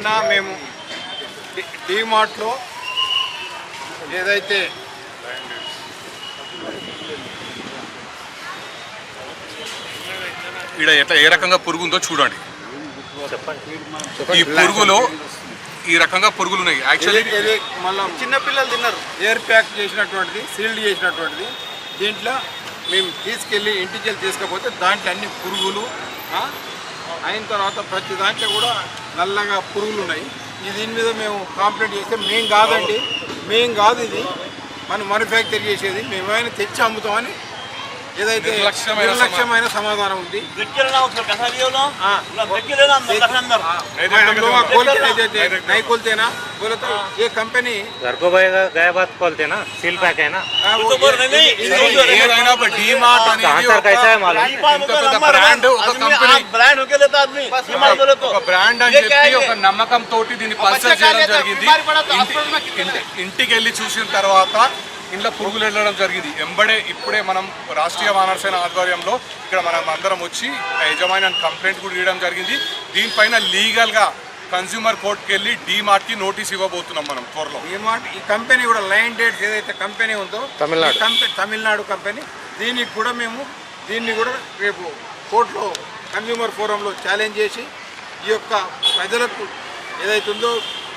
నిన్న మేము డీమార్ట్లో ఏదైతే ఇక్కడ ఎట్లా ఏ రకంగా పురుగు ఉందో చూడండి. ఈ పురుగులో ఈ రకంగా పురుగులు ఉన్నాయి. యాక్చువల్లీ మళ్ళీ చిన్నపిల్లలు తిన్నారు. ఎయిర్ ప్యాక్ చేసినటువంటిది, సీల్డ్ చేసినటువంటిది. దీంట్లో మేము తీసుకెళ్ళి ఇంటికి వెళ్ళి తీసుకపోతే దాంట్లో అన్ని పురుగులు అయిన తర్వాత ప్రతి దాంట్లో కూడా నల్లగా పురుగులు ఉన్నాయి. దీని మీద మేము కంప్లైంట్ చేస్తే మేము కాదు ఇది మనం మ్యానుఫ్యాక్చర్ చేసేది, మేమైనా తెచ్చి అమ్ముతామని ఏదైతే నిర్లక్ష్యమైన సమాధానం ఉంది. नहीं खोलते ना बोले तो ये कंपनी घर को गया बात खोलते ना सील पैक है ना कैसा है मालूम బ్రాండ్ అని చెప్పి ఒక నమ్మకం తోటి దీన్ని పల్సర్ చేయడం జరిగింది. ఇంటికి వెళ్ళి చూసిన తర్వాత ఇంట్లో పురుగులు వెళ్ళడం జరిగింది. ఇప్పుడే మనం రాష్ట్రీయ వానర సేన ఆధ్వర్యంలో ఇక్కడ మనం అందరం వచ్చి యజమాని కంప్లైంట్ కూడా ఇవ్వడం జరిగింది. దీనిపైన లీగల్గా కన్స్యూమర్ కోర్టుకి వెళ్ళి డీమార్ట్కి నోటీస్ ఇవ్వబోతున్నాం మనం త్వరలో. డీమార్ట్ ఈ కంపెనీ కూడా లైన్ డేట్స్ ఏదైతే కంపెనీ ఉందో తమిళనాడు కంపెనీ, దీన్ని కూడా రేపు కోర్టులో కన్స్యూమర్ ఫోరంలో ఛాలెంజ్ చేసి ఈ యొక్క ప్రజలకు ఏదైతే ఉందో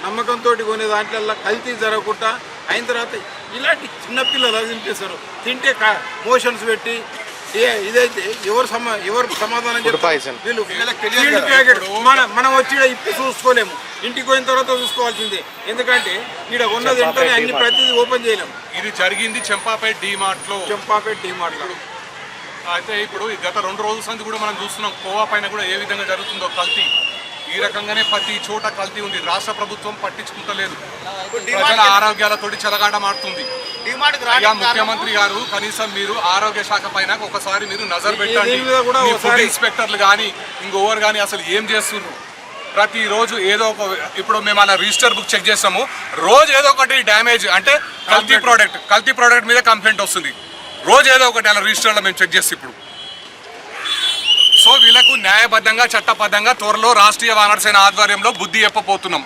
నమ్మకంతో కొనే దాంట్లో కల్తీ జరగకుండా అయిన తర్వాత ఇలాంటి చిన్నపిల్లలు తింటేస్తారు. తింటే మోషన్స్ పెట్టి ఇదైతే ఎవరు సమాధానం చెప్తారు? వీళ్ళు ప్యాకెట్ మనం వచ్చి ఇప్పి చూసుకోలేము, ఇంటికి పోయిన తర్వాత చూసుకోవాల్సిందే. ఎందుకంటే ఇక్కడ ఉన్నది వెంటనే అన్ని ప్రతిదీ ఓపెన్ చేయలేము. ఇది జరిగింది చంపాపేట డీమార్ట్లో. అయితే ఇప్పుడు గత 2 రోజుల సంది కూడా మనం చూస్తున్నాం కోవా పైన కూడా ఏ విధంగా జరుగుతుందో కల్తీ. ఈ రకంగానే ప్రతి చోట కల్తీ ఉంది. రాష్ట్ర ప్రభుత్వం పట్టించుకుంటలేదు. ప్రజల ఆరోగ్యాలతోటి చెలగాటమాడుతుంది. ముఖ్యమంత్రి గారు కనీసం మీరు ఆరోగ్య శాఖ పైన ఒకసారి మీరు నజర్ పెట్టండి. ఫుడ్ ఇన్స్పెక్టర్లు కానీ ఇంకోవర్ కానీ అసలు ఏం చేస్తున్నారు? ప్రతిరోజు ఏదో ఒక, ఇప్పుడు మేము అలా రిజిస్టర్ బుక్ చెక్ చేస్తాము, రోజు ఏదో ఒకటి డ్యామేజ్ అంటే కల్తీ ప్రోడక్ట్ మీద కంప్లైంట్ వస్తుంది. రోజు ఏదో ఒకటి అలా రిజిస్టర్లో మేము చెక్ చేస్తాం. ఇప్పుడు సో వీళ్ళకు న్యాయబద్ధంగా చట్టబద్ధంగా త్వరలో రాష్ట్రీయ వానర సేన ఆధ్వర్యంలో బుద్ధి చెప్పబోతున్నాం.